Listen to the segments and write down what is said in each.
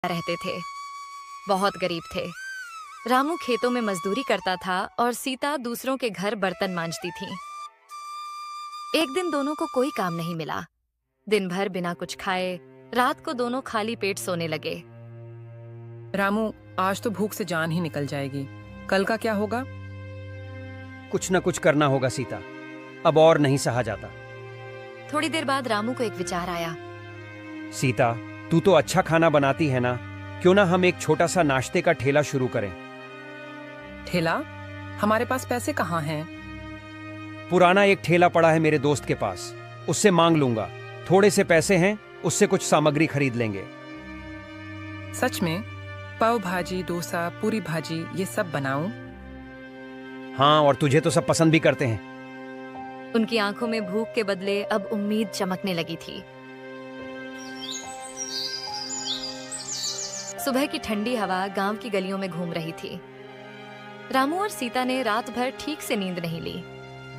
रहते थे। बहुत गरीब थे। रामू खेतों में मजदूरी करता था और सीता दूसरों के घर बर्तन मांजती थी। एक दिन दोनों को कोई काम नहीं मिला। दिन भर बिना कुछ खाए रात को दोनों खाली पेट सोने लगे। रामू, आज तो भूख से जान ही निकल जाएगी। कल का क्या होगा? कुछ न कुछ करना होगा सीता, अब और नहीं सहा जाता। थोड़ी देर बाद रामू को एक विचार आया। सीता, तू तो अच्छा खाना बनाती है ना, क्यों ना हम एक छोटा सा नाश्ते का ठेला शुरू करें। ठेला? हमारे पास पैसे कहाँ हैं? पुराना एक ठेला पड़ा है मेरे दोस्त के पास, उससे मांग लूंगा। थोड़े से पैसे हैं, उससे कुछ सामग्री खरीद लेंगे। सच में? पाव भाजी, डोसा, पूरी भाजी, ये सब बनाऊं? हाँ, और तुझे तो सब पसंद भी करते हैं। उनकी आंखों में भूख के बदले अब उम्मीद चमकने लगी थी। सुबह की ठंडी हवा गांव की गलियों में घूम रही थी। रामू और सीता ने रात भर ठीक से नींद नहीं ली,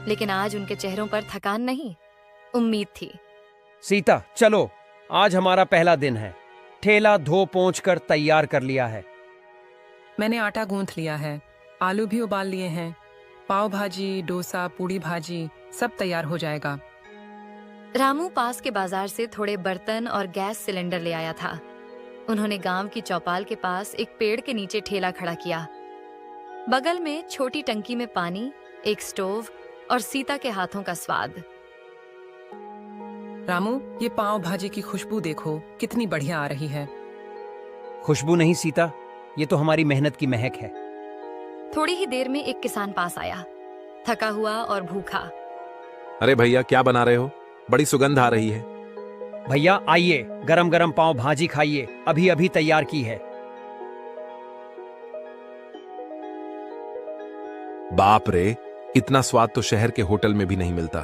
लेकिन आज उनके चेहरों पर थकान नहीं, उम्मीद थी। सीता, चलो, आज हमारा पहला दिन है। ठेला धो पोंछ कर तैयार कर लिया है। मैंने आटा गूंथ लिया है, आलू भी उबाल लिए हैं। पाव भाजी, डोसा, पूड़ी भाजी सब तैयार हो जाएगा। रामू पास के बाजार से थोड़े बर्तन और गैस सिलेंडर ले आया था। उन्होंने गांव की चौपाल के पास एक पेड़ के नीचे ठेला खड़ा किया। बगल में छोटी टंकी में पानी, एक स्टोव और सीता के हाथों का स्वाद। रामू, ये पाव भाजी की खुशबू देखो, कितनी बढ़िया आ रही है। खुशबू नहीं सीता, ये तो हमारी मेहनत की महक है। थोड़ी ही देर में एक किसान पास आया, थका हुआ और भूखा। अरे भैया, क्या बना रहे हो? बड़ी सुगंध आ रही है। भैया आइए, गरम गरम पाव भाजी खाइए, अभी अभी तैयार की है। बाप रे, इतना स्वाद तो शहर के होटल में भी नहीं मिलता।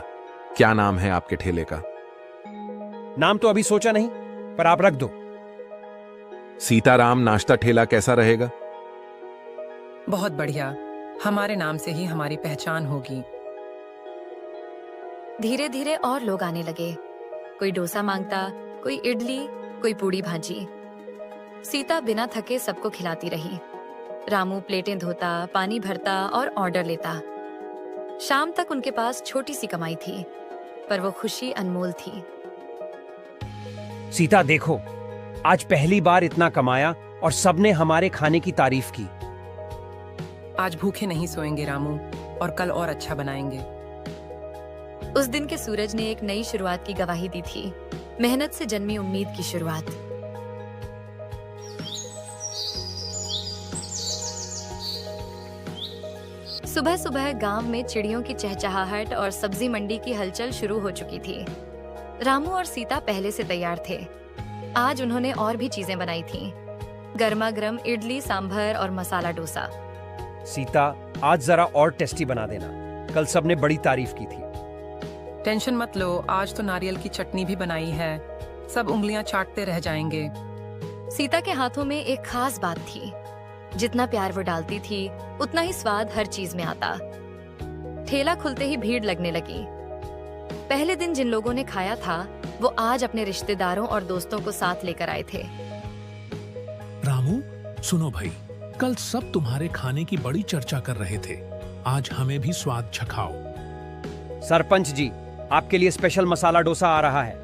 क्या नाम है आपके ठेले का? नाम तो अभी सोचा नहीं, पर आप रख दो। सीताराम नाश्ता ठेला कैसा रहेगा? बहुत बढ़िया, हमारे नाम से ही हमारी पहचान होगी। धीरे धीरे और लोग आने लगे। कोई डोसा मांगता, कोई इडली, कोई पूड़ी भाजी। सीता बिना थके सबको खिलाती रही। रामू प्लेटें धोता, पानी भरता और ऑर्डर लेता। शाम तक उनके पास छोटी सी कमाई थी, पर वो खुशी अनमोल थी। सीता देखो, आज पहली बार इतना कमाया और सबने हमारे खाने की तारीफ की। आज भूखे नहीं सोएंगे रामू, और कल और अच्छा बनाएंगे। उस दिन के सूरज ने एक नई शुरुआत की गवाही दी थी, मेहनत से जन्मी उम्मीद की शुरुआत। सुबह सुबह गांव में चिड़ियों की चहचहाहट और सब्जी मंडी की हलचल शुरू हो चुकी थी। रामू और सीता पहले से तैयार थे। आज उन्होंने और भी चीजें बनाई थीं, गर्मा गर्म इडली, सांभर और मसाला डोसा। सीता, आज जरा और टेस्टी बना देना, कल सबने बड़ी तारीफ की थी। टेंशन मत लो, आज तो नारियल की चटनी भी बनाई है, सब उंगलियां चाटते रह जाएंगे। सीता के हाथों में एक खास बात थी, जितना प्यार वो डालती थी उतना ही स्वाद हर चीज में आता। ठेला खुलते ही भीड़ लगने लगी। पहले दिन जिन लोगों ने खाया था वो आज अपने रिश्तेदारों और दोस्तों को साथ लेकर आए थे। रामू, सुनो भाई, कल सब तुम्हारे खाने की बड़ी चर्चा कर रहे थे, आज हमें भी स्वाद चखाओ। सरपंच जी, आपके लिए स्पेशल मसाला डोसा आ रहा है।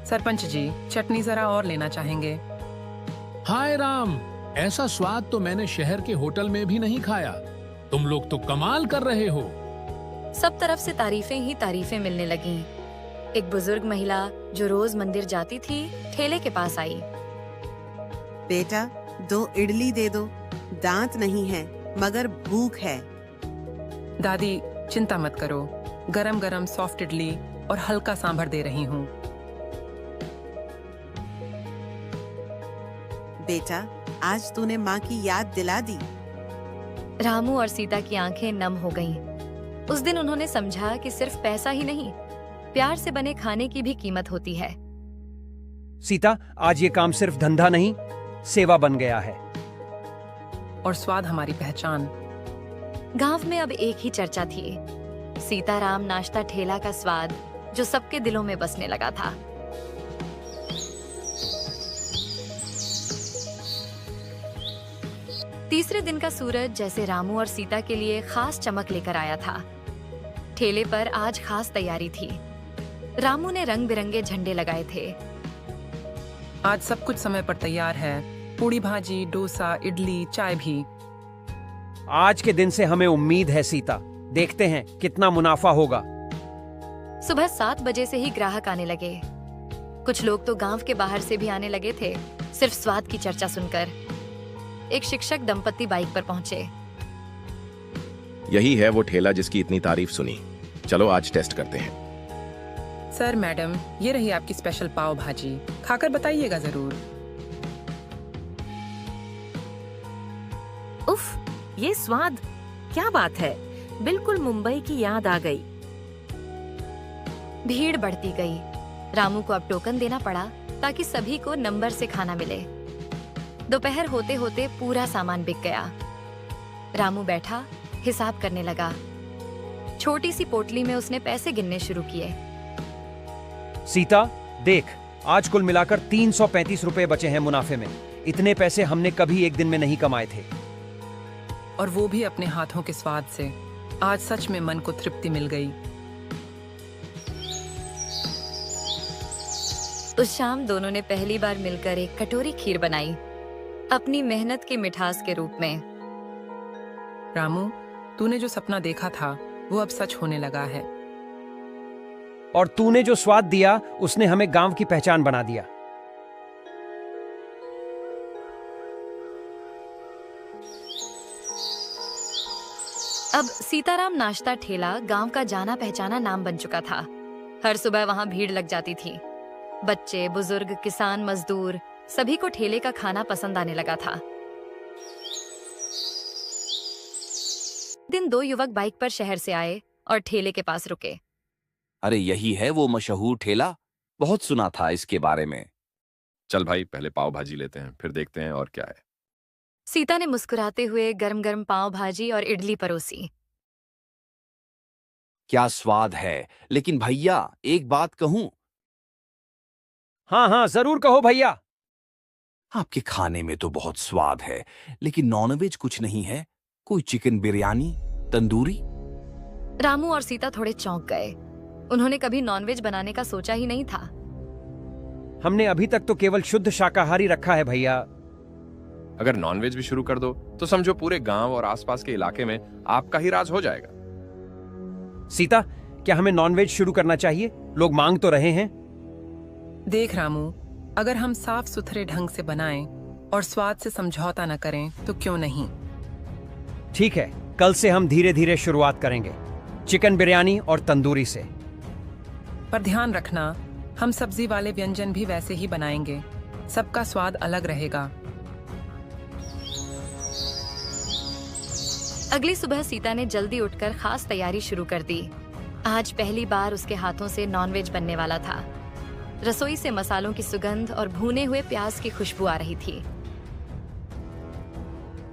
सरपंच जी, चटनी जरा और लेना चाहेंगे। हाय राम, ऐसा स्वाद तो मैंने शहर के होटल में भी नहीं खाया। तुम लोग तो कमाल कर रहे हो। सब तरफ से तारीफें ही तारीफें मिलने लगीं। एक बुजुर्ग महिला जो रोज मंदिर जाती थी, ठेले के पास आई। बेटा, 2 इडली दे दो, दांत नहीं है मगर भूख है। दादी, चिंता मत करो, गरम गरम सॉफ्ट इडली और हल्का सांभर दे रही हूँ। बेटा, आज तूने माँ की याद दिला दी। रामू और सीता की आंखें नम हो गईं। उस दिन उन्होंने समझा कि सिर्फ पैसा ही नहीं, प्यार से बने खाने की भी कीमत होती है। सीता, आज ये काम सिर्फ धंधा नहीं, सेवा बन गया है। और स्वाद हमारी पहचान। गांव में अब एक ही चर्चा थी, सीताराम नाश्ता ठेला का स्वाद, जो सबके दिलों में बसने लगा था। तीसरे दिन का सूरज जैसे रामू और सीता के लिए खास चमक लेकर आया था। ठेले पर आज खास तैयारी थी। रामू ने रंग बिरंगे झंडे लगाए थे। आज सब कुछ समय पर तैयार है। पूड़ी भाजी, डोसा, इडली, चाय भी। आज के दिन से हमें उम्मीद है सीता। देखते हैं कितना मुनाफा होगा। सुबह 7 बजे से ही ग्राहक आने लगे। कुछ लोग तो गांव के बाहर से भी आने लगे थे, सिर्फ स्वाद की चर्चा सुनकर। एक शिक्षक दंपत्ति बाइक पर पहुंचे। यही है वो ठेला जिसकी इतनी तारीफ सुनी। चलो आज टेस्ट करते हैं। सर, मैडम, ये रही आपकी स्पेशल पाव भाजी। खाकर बताइएगा जरूर। उफ, ये स्वाद! क्या बात है, बिल्कुल मुंबई की याद आ गई। भीड़ बढ़ती गई। रामू को अब टोकन देना पड़ा ताकि सभी को नंबर से खाना मिले। दोपहर होते होते पूरा सामान बिक गया। रामू बैठा हिसाब करने लगा। छोटी सी पोटली में उसने पैसे गिनने शुरू किए। सीता देख, आज कुल मिलाकर 335 रुपए बचे हैं मुनाफे में। इतने पैसे हमने कभी एक दिन में नहीं कमाए थे। और वो भी अपने हाथों के स्वाद से। आज सच में मन को तृप्ति मिल गई। उस शाम दोनों ने पहली बार मिलकर एक कटोरी खीर बनाई, अपनी मेहनत की मिठास के रूप में। रामू, तूने जो सपना देखा था वो अब सच होने लगा है। और तूने जो स्वाद दिया उसने हमें गांव की पहचान बना दिया। अब सीताराम नाश्ता ठेला गांव का जाना पहचाना नाम बन चुका था। हर सुबह वहां भीड़ लग जाती थी। बच्चे, बुजुर्ग, किसान, मजदूर, सभी को ठेले का खाना पसंद आने लगा था। दिन 2 युवक बाइक पर शहर से आए और ठेले के पास रुके। अरे यही है वो मशहूर ठेला, बहुत सुना था इसके बारे में। चल भाई, पहले पाव भाजी लेते हैं, फिर देखते हैं और क्या है। सीता ने मुस्कुराते हुए गरम गरम पाव भाजी और इडली परोसी। क्या स्वाद है, लेकिन भैया एक बात कहूं, हाँ हाँ जरूर कहो भैया। आपके खाने में तो बहुत स्वाद है, लेकिन नॉनवेज कुछ नहीं है? कोई चिकन बिरयानी, तंदूरी? रामू और सीता थोड़े चौंक गए। उन्होंने कभी नॉनवेज बनाने का सोचा ही नहीं था। हमने अभी तक तो केवल शुद्ध शाकाहारी रखा है भैया। अगर नॉनवेज भी शुरू कर दो तो समझो पूरे गांव और आसपास के इलाके में आपका ही राज हो जाएगा। सीता, क्या हमें नॉनवेज शुरू करना चाहिए? लोग मांग तो रहे हैं। देख रामू, अगर हम साफ सुथरे ढंग से बनाएं और स्वाद से समझौता न करें तो क्यों नहीं। ठीक है, कल से हम धीरे धीरे शुरुआत करेंगे, चिकन बिरयानी और तंदूरी से। पर ध्यान रखना, हम सब्जी वाले व्यंजन भी वैसे ही बनाएंगे। सबका स्वाद अलग रहेगा। अगली सुबह सीता ने जल्दी उठकर खास तैयारी शुरू कर दी। आज पहली बार उसके हाथों से नॉनवेज बनने वाला था। रसोई से मसालों की सुगंध और भुने हुए प्याज की खुशबू आ रही थी।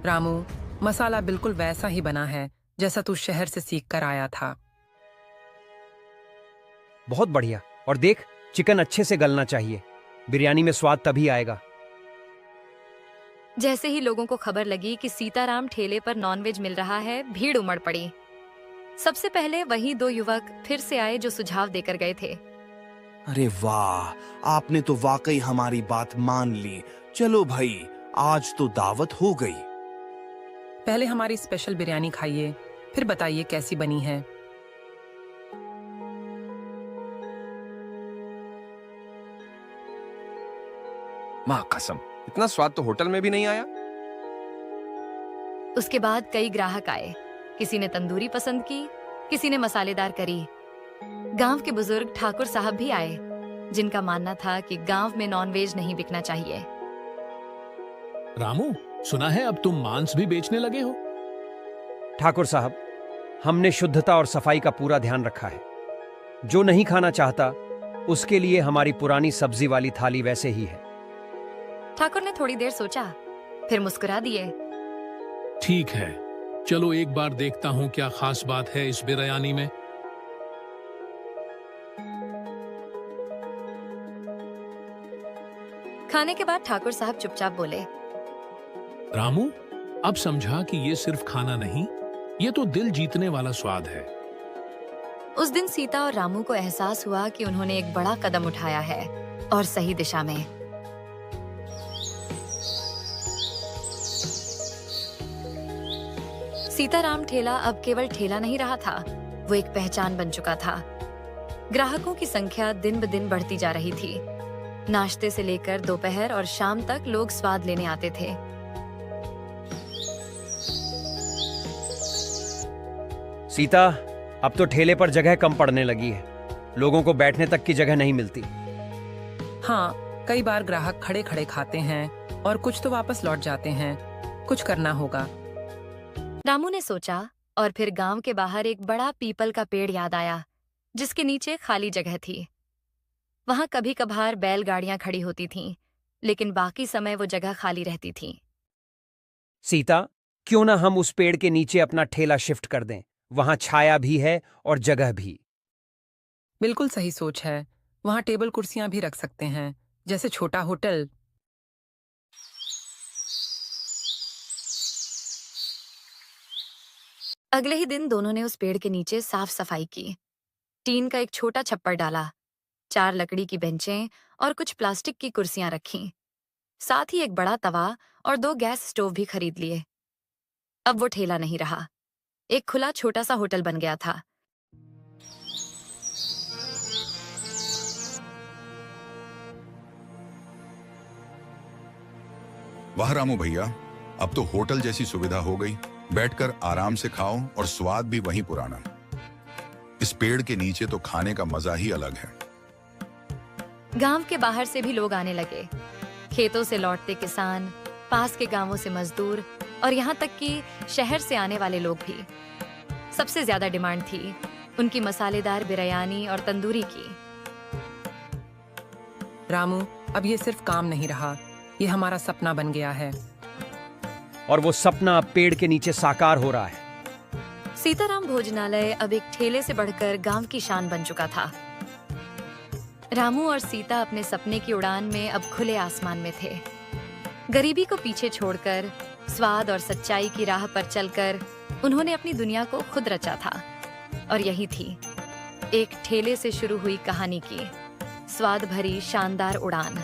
रामू, मसाला बिल्कुल वैसा ही बना है जैसा तू शहर से सीख कर आया था। बहुत बढ़िया। और देख, चिकन अच्छे से गलना चाहिए। बिरयानी में स्वाद तभी आएगा। जैसे ही लोगों को खबर लगी कि सीताराम ठेले पर नॉनवेज मिल रहा है, भीड़ उमड़ पड़ी। सबसे पहले वही 2 युवक फिर से आए जो सुझाव देकर गए थे। अरे वाह, आपने तो वाकई हमारी बात मान ली। चलो भाई, आज तो दावत हो गई। पहले हमारी स्पेशल बिरयानी खाइए, फिर बताइए कैसी बनी है। माँ कसम, इतना स्वाद तो होटल में भी नहीं आया। उसके बाद कई ग्राहक आए। किसी ने तंदूरी पसंद की, किसी ने मसालेदार करी। गांव के बुजुर्ग ठाकुर साहब भी आए, जिनका मानना था कि गांव में नॉनवेज नहीं बिकना चाहिए। रामू, सुना है अब तुम मांस भी बेचने लगे हो? ठाकुर साहब, हमने शुद्धता और सफाई का पूरा ध्यान रखा है। जो नहीं खाना चाहता उसके लिए हमारी पुरानी सब्जी वाली थाली वैसे ही है। ठाकुर ने थोड़ी देर सोचा, फिर मुस्कुरा दिए। ठीक है, चलो एक बार देखता हूँ क्या खास बात है इस बिरयानी में। खाने के बाद ठाकुर साहब चुपचाप बोले, रामू, अब समझा कि ये सिर्फ खाना नहीं, ये तो दिल जीतने वाला स्वाद है। उस दिन सीता और रामू को एहसास हुआ कि उन्होंने एक बड़ा कदम उठाया है और सही दिशा में। सीताराम ठेला अब केवल ठेला नहीं रहा था, वो एक पहचान बन चुका था। ग्राहकों की संख्या दिन ब दिन बढ़ती जा रही थी। नाश्ते से लेकर दोपहर और शाम तक लोग स्वाद लेने आते थे। सीता, अब तो ठेले पर जगह कम पड़ने लगी है। लोगों को बैठने तक की जगह नहीं मिलती। हाँ, कई बार ग्राहक खड़े खड़े खाते हैं और कुछ तो वापस लौट जाते हैं। कुछ करना होगा। रामू ने सोचा और फिर गांव के बाहर एक बड़ा पीपल का पेड़ याद आया, जिसके नीचे खाली जगह थी। वहां कभी कभार बैलगाड़ियां खड़ी होती थीं, लेकिन बाकी समय वो जगह खाली रहती थी। सीता, क्यों ना हम उस पेड़ के नीचे अपना ठेला शिफ्ट कर दें? वहां छाया भी है और जगह भी। बिल्कुल सही सोच है। वहाँ टेबल कुर्सियां भी रख सकते हैं, जैसे छोटा होटल। अगले ही दिन दोनों ने उस पेड़ के नीचे साफ सफाई की। टीन का एक छोटा छप्पर डाला, 4 लकड़ी की बेंचें और कुछ प्लास्टिक की कुर्सियां रखीं। साथ ही एक बड़ा तवा और 2 गैस स्टोव भी खरीद लिए। अब वो ठेला नहीं रहा, एक खुला छोटा सा होटल बन गया था। वाह रामू भैया, अब तो होटल जैसी सुविधा हो गई। बैठकर आराम से खाओ और स्वाद भी वही पुराना। इस पेड़ के नीचे तो खाने का मजा ही अलग है। गांव के बाहर से भी लोग आने लगे। खेतों से लौटते किसान, पास के गांवों से मजदूर और यहाँ तक कि शहर से आने वाले लोग भी। सबसे ज्यादा डिमांड थी उनकी मसालेदार बिरयानी और तंदूरी की। रामू, अब ये सिर्फ काम नहीं रहा, ये हमारा सपना बन गया है। और वो सपना अब पेड़ के नीचे साकार हो रहा है। सीताराम भोजनालय अब एक ठेले से बढ़कर गांव की शान बन चुका था। रामू और सीता अपने सपने की उड़ान में अब खुले आसमान में थे। गरीबी को पीछे छोड़कर, स्वाद और सच्चाई की राह पर चलकर उन्होंने अपनी दुनिया को खुद रचा था। और यही थी एक ठेले से शुरू हुई कहानी की स्वाद भरी शानदार उड़ान।